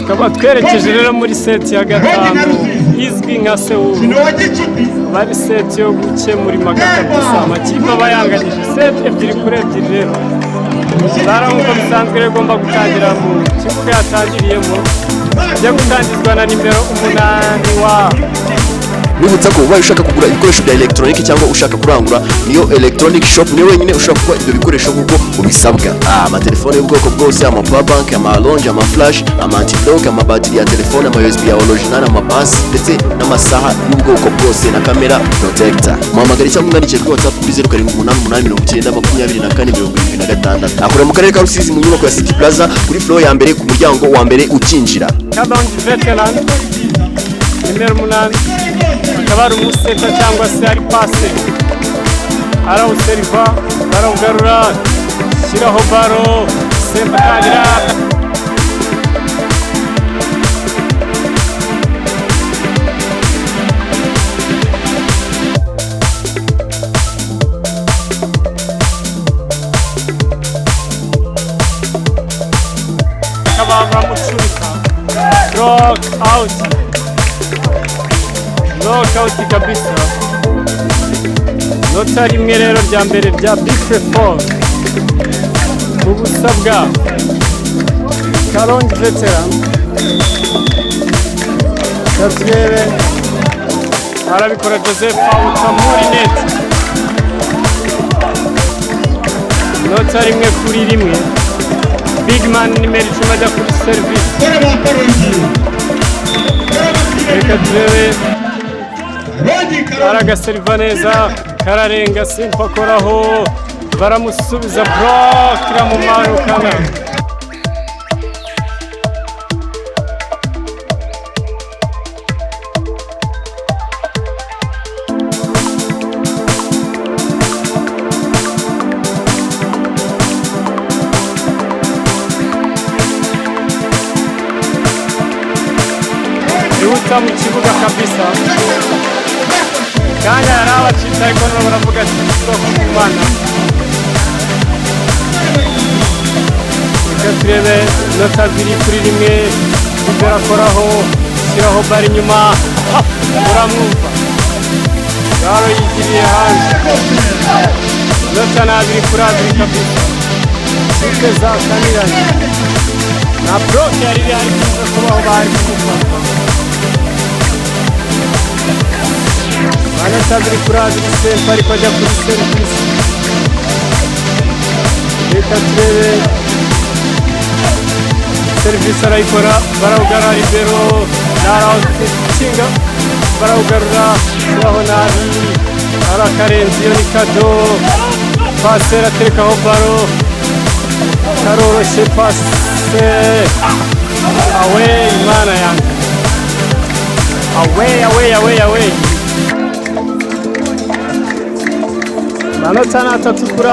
tukaba twerekeje rero muri seti ya gatanu izwi nka Seoul. Bari seti yo gukemura impaka gusa amakipe aba yanganyije seti ebyiri kuri ebyiri rero. Zara nk'uko bisanzwe rero igomba gutangira mu kibuga yatangiriyemo, ajya gutangizwa na nimero 8 wa Nibutsa ko ubaye ushaka kugura ibikoresho bya electronic cyangwa ushaka kurangura niyo electronic shop niyo wenyine ushaka kuba ibyo bikoresho kuko ubisabwa. Amatelefone y'ubwoko bwose, ama power bank, ama allonge, ama flash, ama anti-block, ama batterie ya telefone, ama USB ya original, ama pass ndetse n'amasaha y'ubwoko bwose na camera protector. Muhamagara cyangwa mwandikire kuri WhatsApp kuri 0788927276. Akora mu karere ka Rusizi mu nyubako ya City Plaza kuri floor ya mbere ku muryango wa mbere ukinjira. Kabongi veteran nimero 8 akaba ari umuseta cyangwa se ari pase, arawuseriva arawugarura, shyiraho baro sempa tangira akaba mucurika rock out knockout kabisa. Nota rimwe rero rya mbere rya Big Four mu busabwa Karongi veteran Kabyere arabikora Joseph Auta muri net. Nota rimwe kuri rimwe Big Man nimero 10 ajya kuri service. Kabyere aragaseriva neza kararenga simpa akoraho baramusubiza block iramumanukana. Ihuta mu kibuga kabisa. Kanya yarawa chita ikono baravuga ati kumana. Ikatrebe nota 2 kuri rimwe ibera koraho shyiraho bari nyuma uramwumva. Yaro yigiriye hanze. Nota 2 kuri 2 kabisa. Sike za kaniranye. Na block yari kubaho bari kumufata. Manota 2 kuri 2 sempa ariko ajya kuri service. Reka turebe service arayikora barawugarura libero narawutinga barawugarura aho nabi arakarenzi yo ni kado pasera terekaho baro karoroshye pase awe imana yangu awe Manota 3 kuri 2.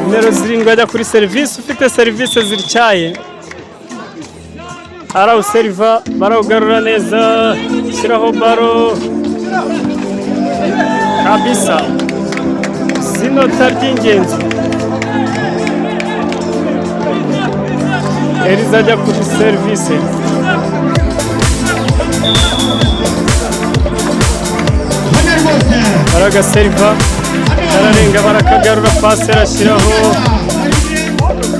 Nimero 7 ajya kuri service ufite service ziricyaye. Arawuseriva barawugarura neza shyiraho baro kabisa. Sinota ry'ingenzi. Eliza ajya kuri service. Aragaseriva ararenga barakagarura pase arashyiraho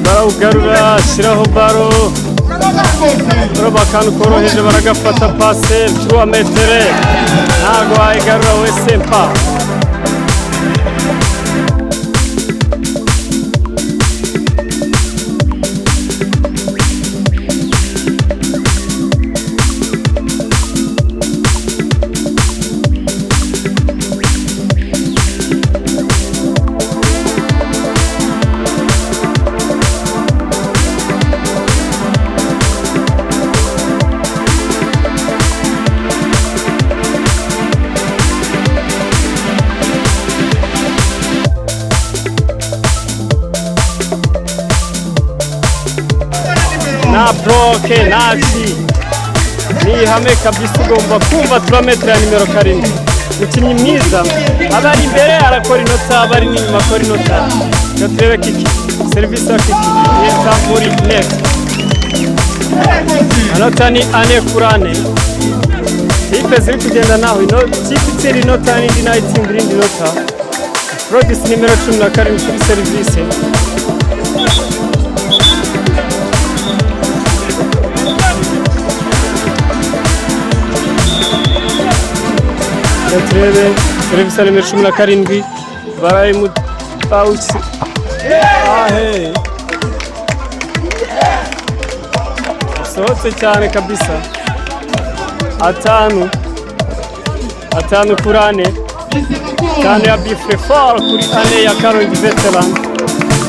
barawugarura ashyiraho baro roba akantu koroheje baragafata pase 3 metere ntago wayigarura wese mpa. Na bloke naci ni ihame kabisa ugomba kumva 3 metre ya nimero 7. Umukinnyi mwiza abari imbere arakora inota abari n'inyuma akora inota. Gatrebe kiki service ya kiki yesa muri net Amanota ni 4-4. Ikipe ziri kugenda naho ino kipe itsinda inota n'indi nayo itsinda irindi nota. Rodis nimero 17 kuri serivisi. Turebe serivisi nimero 17 baraye mu pouch. Sohotse cyane kabisa. 5 kuri 4. Kandi ya Bifre Fall kuri 4 ya Karongi Veteran.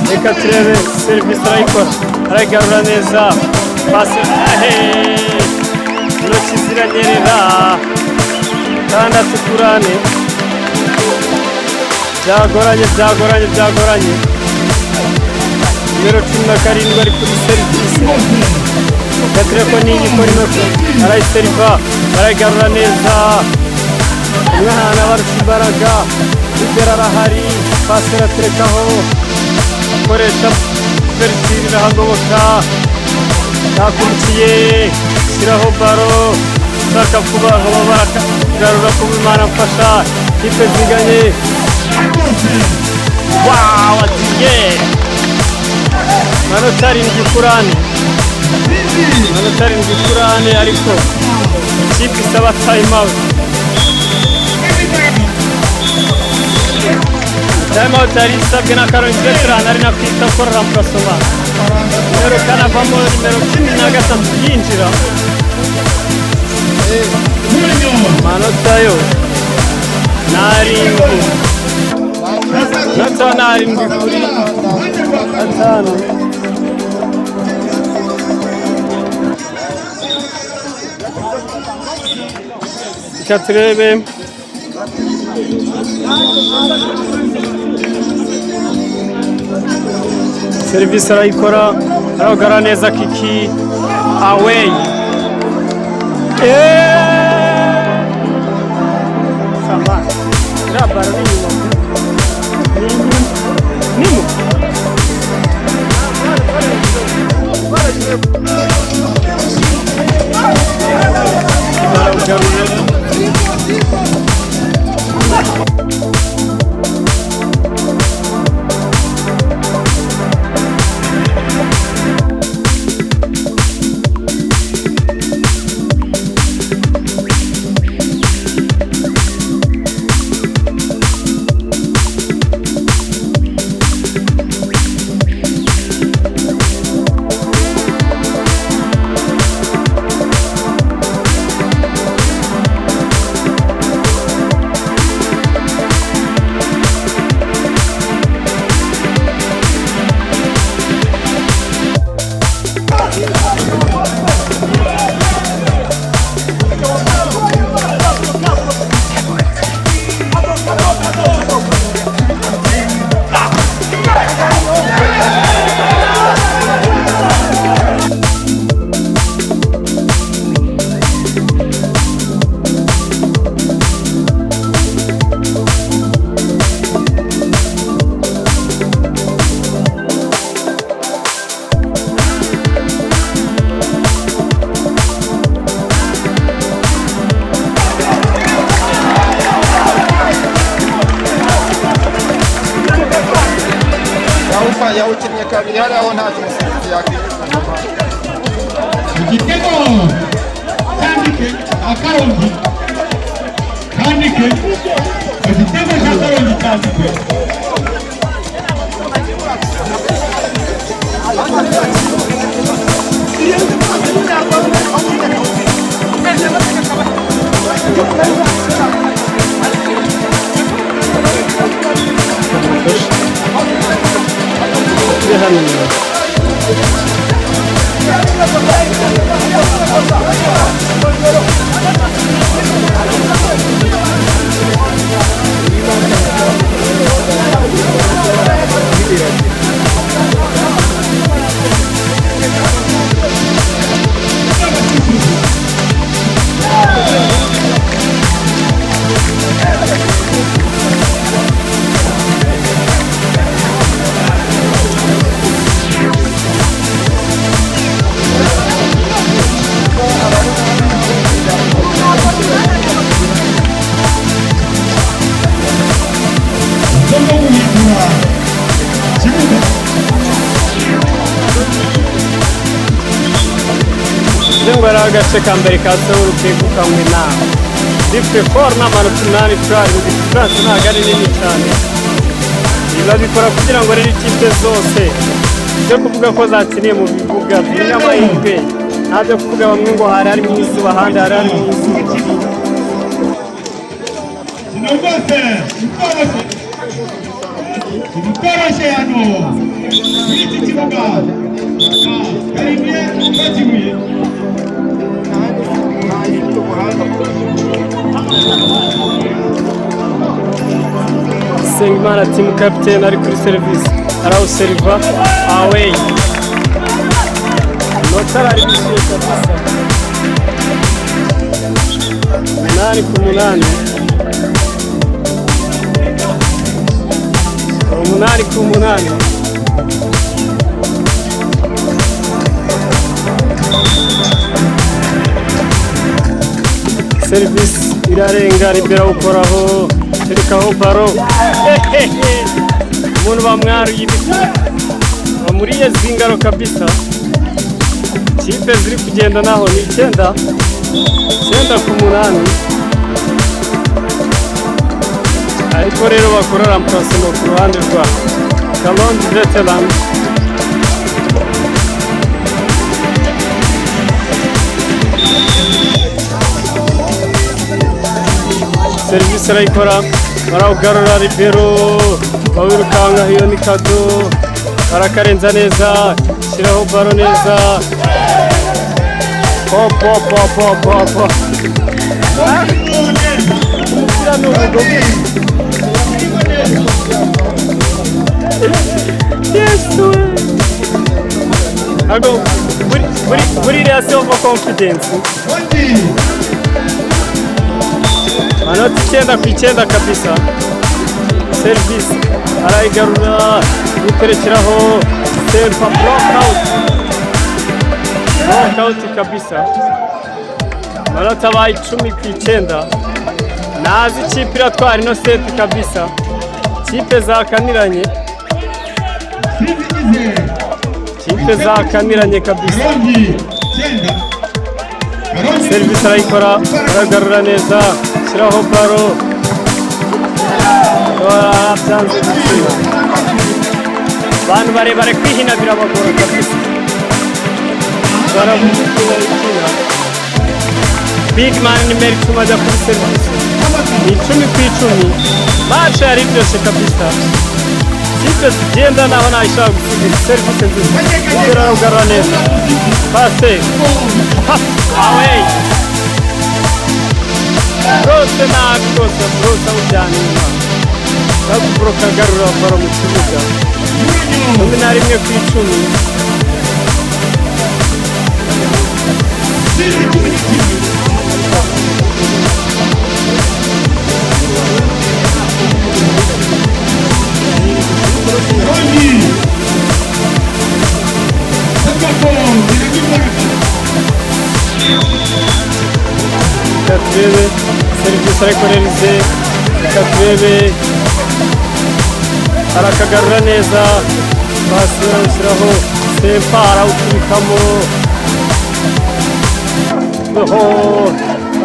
Reka turebe serivisi arayikora. Aragarura neza. Pase intoki ziranyerera. 6 kuri 4. Byagoranye. Nimero 17 ari kuri serivisi. Gatreko ni ikora intoki. Arayiseriva. Aragarura neza. Umwana barusha imbaraga. Ibera arahari. Pase araterekaho. Akoresha vertire irahagoboka. Yakurikiye. Shyiraho baro. Saka kuba baragarura ku Imana mfasha. Ikipe ziganye. Wow, atiye. Amanota 7 kuri 4. Amanota 7 kuri 4 ariko ikipe isaba time out. Time out yari isabwe na Karongi Veteran ari na kwita kora ramprasoma. Nimero kanavamo nimero 13 yinjira. Amanota yo 7 kuri 5. Turebe serivisi arayikora aragara neza Kiki away samba rabara nimo yawukinnye kabiri hariho nta kintu yakwifuza. Igitego cyandike Akarongi kandike igitego cy'Akarongi cyandike bivuze ngo ari agace ka mbere ka Seoul kegukanywe na Difre 4 n'amanota 8 kuri arindwi. France ntabwo ari nini cyane, ibi babikora kugira ngo rero ikipe zose byo kuvuga ko zakiniye mu bibuga birimo amahirwe, nta byo kuvuga bamwe ngo hari ari mu izuba ahandi hari ari mu izuba. Ikoroshe hano muri iki kibuga Karimiye bakibuye. Sengimana team captain ari kuri service arawuseriva away, notara ari bishyuye kabisa. 8-8 8-8. Service irarenga, Ribeira ukoraho terekaho baro, umuntu bamwaruye ibiti bamuriye zingaro kabisa. Kipe ziri kugenda naho ni 9-8. Ariko rero bakora remplacement ku ruhande rwa Kalonji Veteran. Service arayikora, barawugarura Ribeiro, bawirukanga, iyo ni kado, barakarenza neza, shyiraho baro neza. Ago buri reaction of confidence. Manota 9-9 kabisa. Service arayigarura, guterekeraho Sempa block out kabisa. Manota bayi 10-9. Nazi ikipe iratwara ino seti kabisa. Kipe zakaniranye, kipe zakaniranye kabisa. Service arayikora, aragarura neza, shyiraho baro, byanze gutsinda. Abantu barebare kwihina birabagora kabisa, baramukina ikina. Big man nimero 10 ajya kuri service, ni 10-10. Match yari byose kabisa. Kipe zigenda naho nayishaka gusiga service nziza, aragarura neza, passe away. Rose nabi rwose, Rose awujyana inyuma, bakubroka agarura baro mu kibuga. 11-10. Katurebe service arakorerize, Katurebe arakagarura neza, basi arashyiraho Sempa arawuturikamo,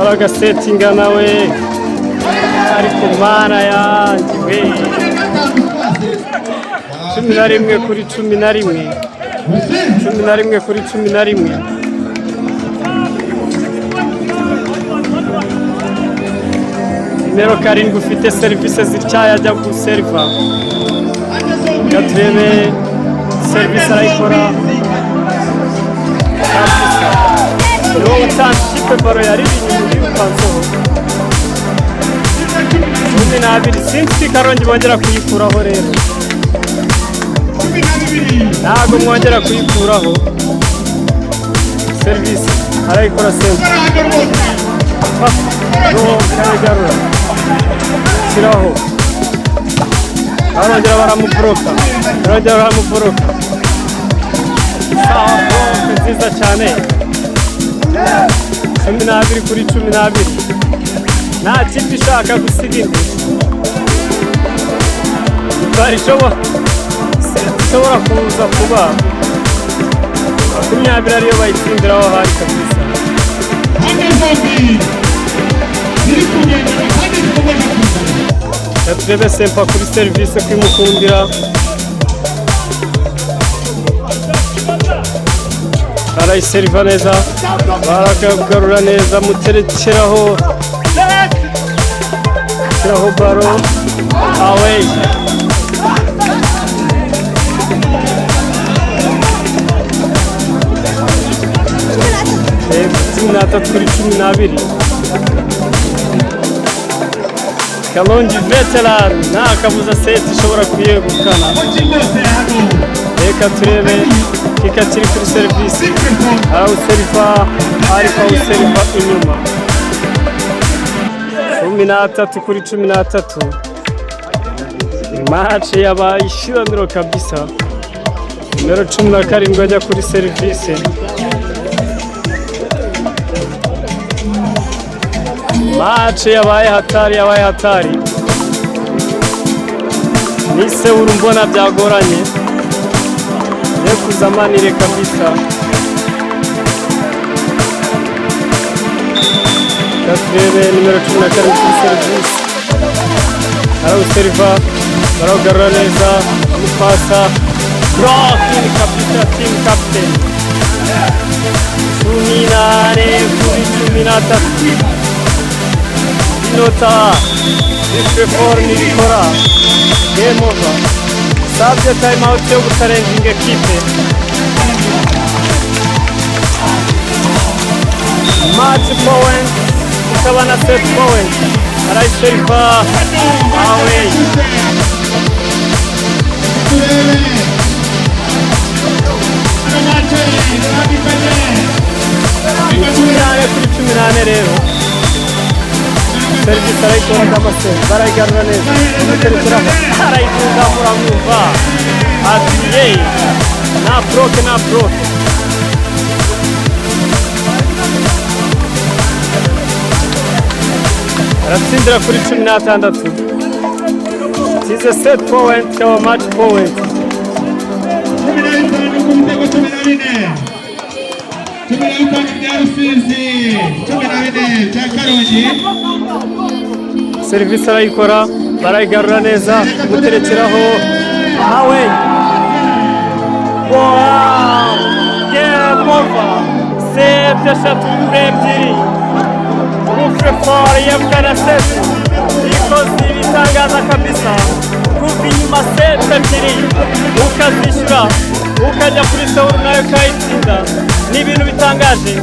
aragasetinga nawe, ariko mana yanjye we. 11-11. 11-11. Nimero 7 ufite service zicyaya ajya guseriva. Katurebe service arayikora, niwo utanze ikipe baro yari inyuma y'urupansoho. 12. Sinzi Karongi bongera kuyikuraho rero, ntabwo mwongera kuyikuraho. Service arayikora Sempa, aragarura, shyiraho, barongera baramuboroka. Sawa, nziza cyane. 12-12. Nta kipe ishaka gusiga indi, ishobora kuza kuba 20 ariyo bayitsindiraho hari kabisa. pande zombi ziri kugendana kandi zikomeje kuzana. turebe Sempa kuri serivisi kwimukundira arayiseriva neza barakagarura neza muterekeraho baro away cumi n'atatu kuri 12 Kalonji veteran nta kabuza seti ishobora kuyegukana. Reka turebe kika kiri kuri serivisi arawuseriva ariko awuseriva inyuma 13 kuri 13 match yabaye ishiraniro kabisa. Numero 17 ajya kuri serivisi match yabaye hatari nise urumbona byagoranye yo kuzamanire kabisa. Katrebe numero 17 kuri serivisi arawuseriva barawugarura neza amupasa blocking kabisa team captain 18 kuri 13 inota reform ikora game over sabye time out yo gutarenga equipe match point ikaba na set point arayiseriva away kuri 18 rero serivisi arayikora ndamase barayigarura neza umuterekeraho arayitunga muramwumva ati yeee na proke aratsindira kuri 16 tize set point cyangwa match point 15 bya Rusizi 14 bya Karongi. serivisi arayikora barayigarura neza umuterekeraho awe game over set eshatu kuri ebyiri Ufrefort yabwana set ikoze ibitangaza kabisa kuva inyuma set ebyiri ukazishyura ukajya kuri Seoul nayo kayitsinda ni ibintu bitangaje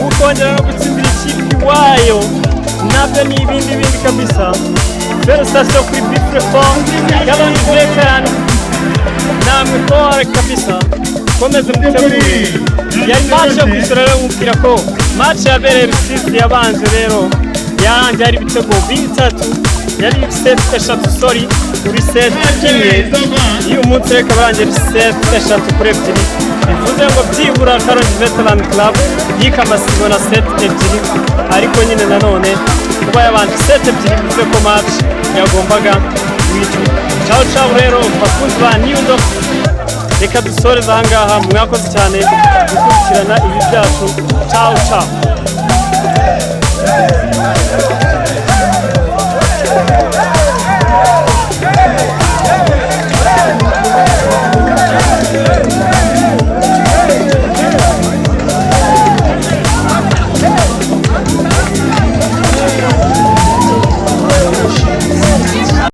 ukongera no gutsindira ikipe iwayo nabyo ni ibindi kabisa. Felicitation kuri Ufrefort Kalonji veteran namwe kore kabisa komeze mutegure yari match yo kwisura rero umupira ko match yabereye Rusizi yabanje rero yarangiye ari ibitego bitatu yari set eshatu kuri set kimwe iyo umunsi reka barangiye set eshatu kuri ebyiri bivuze ngo byibura Kalonji veteran club yikamasigo na set ebyiri ariko nyine nanone kuba yabanje set ebyiri bivuze ko match yagombaga wicwa. Ciao rero bakunzi ba New Doc, reka dusoreze ahangaha mwakoze cyane gukurikirana ibi byacu. Ciao